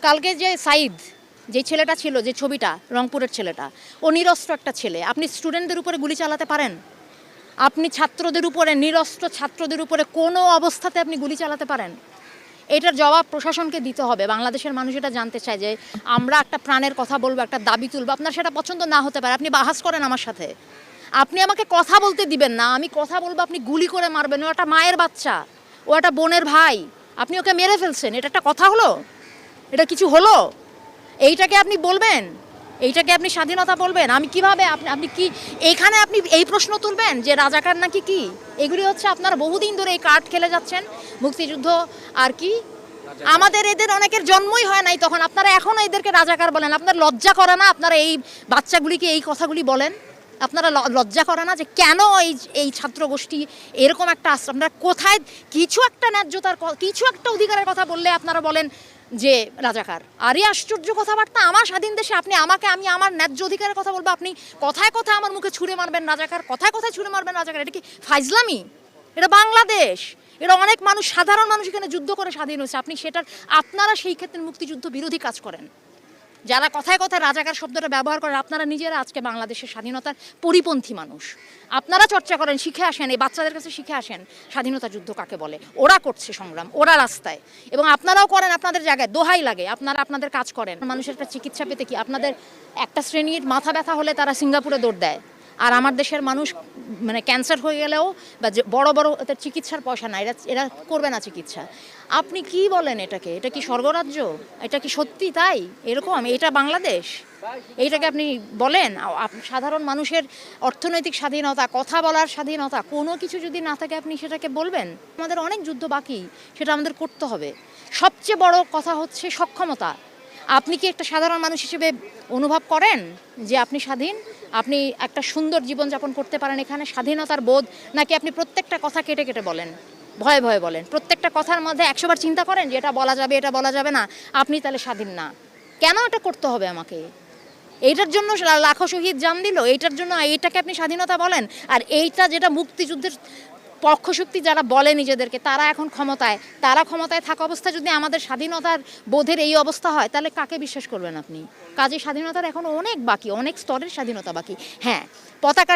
কালকে যে সাইদ যে ছেলেটা ছিল, যে ছবিটা, রংপুরের ছেলেটা, ও নিরস্ত্র একটা ছেলে। আপনি স্টুডেন্টদের উপরে গুলি চালাতে পারেন? আপনি ছাত্রদের উপরে, নিরস্ত্র ছাত্রদের উপরে কোনো অবস্থাতে আপনি গুলি চালাতে পারেন? এটার জবাব প্রশাসনকে দিতে হবে। বাংলাদেশের মানুষ এটা জানতে চায় যে আমরা একটা প্রাণের কথা বলবো, একটা দাবি তুলবো, আপনার সেটা পছন্দ না হতে পারে, আপনি বাহাস করেন আমার সাথে, আপনি আমাকে কথা বলতে দিবেন না, আমি কথা বলবো, আপনি গুলি করে মারবেন। ও একটা মায়ের বাচ্চা, ও একটা বোনের ভাই, আপনি ওকে মেরে ফেলছেন, এটা একটা কথা হলো? এটা কিছু হলো? এইটাকে আপনি বলবেন? এইটাকে আপনি স্বাধীনতা বলবেন? আমি কিভাবে আপনি কি এইখানে আপনি এই প্রশ্ন তুলবেন যে রাজাকার নাকি কি? এগুলি হচ্ছে আপনারা বহুদিন ধরে এই কার্ড খেলে যাচ্ছেন। মুক্তিযুদ্ধ আর কি, আমাদের এদের অনেকের জন্মই হয় নাই, তখন আপনারা এখনও এদেরকে রাজাকার বলেন। আপনার লজ্জা করে না? আপনারা এই বাচ্চাগুলিকে এই কথাগুলি বলেন? আপনারা লজ্জা করে না যে কেন এই ছাত্র গোষ্ঠী এরকম একটা আশ্রম? আপনারা কোথায় কিছু একটা ন্যায্যতার, কিছু একটা অধিকারের কথা বললে আপনারা বলেন যে রাজাকার। আরে আশ্চর্য কথাবার্তা! আমার স্বাধীন দেশে আপনি আমাকে, আমি আমার ন্যায্য অধিকারের কথা বলবো, আপনি কথায় কথায় আমার মুখে ছুঁড়ে মারবেন রাজাকার, কথায় কথায় ছুঁড়ে মারবেন রাজাকার। এটা কি ফাইজলামি? এটা বাংলাদেশ, এটা অনেক মানুষ, সাধারণ মানুষ এখানে যুদ্ধ করে স্বাধীন হয়েছে। আপনি সেটার, আপনারা সেই ক্ষেত্রে মুক্তিযুদ্ধ বিরোধী কাজ করেন। যারা কথায় কথায় রাজাকার শব্দটা ব্যবহার করেন, আপনারা নিজেরা আজকে বাংলাদেশের স্বাধীনতার পরিপন্থী মানুষ। আপনারা চর্চা করেন, শিখে আসেন, এই বাচ্চাদের কাছে শিখে আসেন স্বাধীনতা যুদ্ধ কাকে বলে। ওরা করছে সংগ্রাম, ওরা রাস্তায়, এবং আপনারাও করেন আপনাদের জায়গায়, দোহাই লাগে, আপনারা আপনাদের কাজ করেন। মানুষের একটা চিকিৎসা পেতে কি আপনাদের একটা শ্রেণীর মাথা ব্যথা হলে তারা সিঙ্গাপুরে দৌড় দেয়, আর আমার দেশের মানুষ মানে ক্যান্সার হয়ে গেলেও বা যে বড় বড় চিকিৎসার পয়সা না, এরা করবে না চিকিৎসা। আপনি কি বলেন এটাকে? এটা কি স্বর্গরাজ্য? এটা কি সত্যি তাই এরকম? এটা বাংলাদেশ? এইটাকে আপনি বলেন? সাধারণ মানুষের অর্থনৈতিক স্বাধীনতা, কথা বলার স্বাধীনতা, কোনো কিছু যদি না থাকে আপনি সেটাকে বলবেন? আমাদের অনেক যুদ্ধ বাকি, সেটা আমাদের করতে হবে। সবচেয়ে বড় কথা হচ্ছে সক্ষমতা। আপনি কি একটা সাধারণ মানুষ হিসেবে অনুভব করেন যে আপনি স্বাধীন, আপনি একটা সুন্দর জীবনযাপন করতে পারেন এখানে, স্বাধীনতার বোধ? নাকি আপনি প্রত্যেকটা কথা কেটে কেটে বলেন, ভয়ে ভয়ে বলেন, প্রত্যেকটা কথার মধ্যে 100 বার চিন্তা করেন যে এটা বলা যাবে, এটা বলা যাবে না, আপনি তাহলে স্বাধীন না? কেন এটা করতে হবে আমাকে? এইটার জন্য লাখো শহীদ জান দিল, এইটার জন্য এইটাকে আপনি স্বাধীনতা বলেন? আর এইটা যেটা মুক্তিযুদ্ধের পক্ষশক্তি যারা বলে নিজেদেরকে, তারা এখন ক্ষমতায়, তারা ক্ষমতায় থাকা অবস্থায় যদি আমাদের স্বাধীনতার বোধের এই অবস্থা হয়, তাহলে কাকে বিশ্বাস করবেন আপনি? কাজে স্বাধীনতার এখন অনেক বাকি, অনেক স্তরের স্বাধীনতা বাকি। হ্যাঁ, পতাকা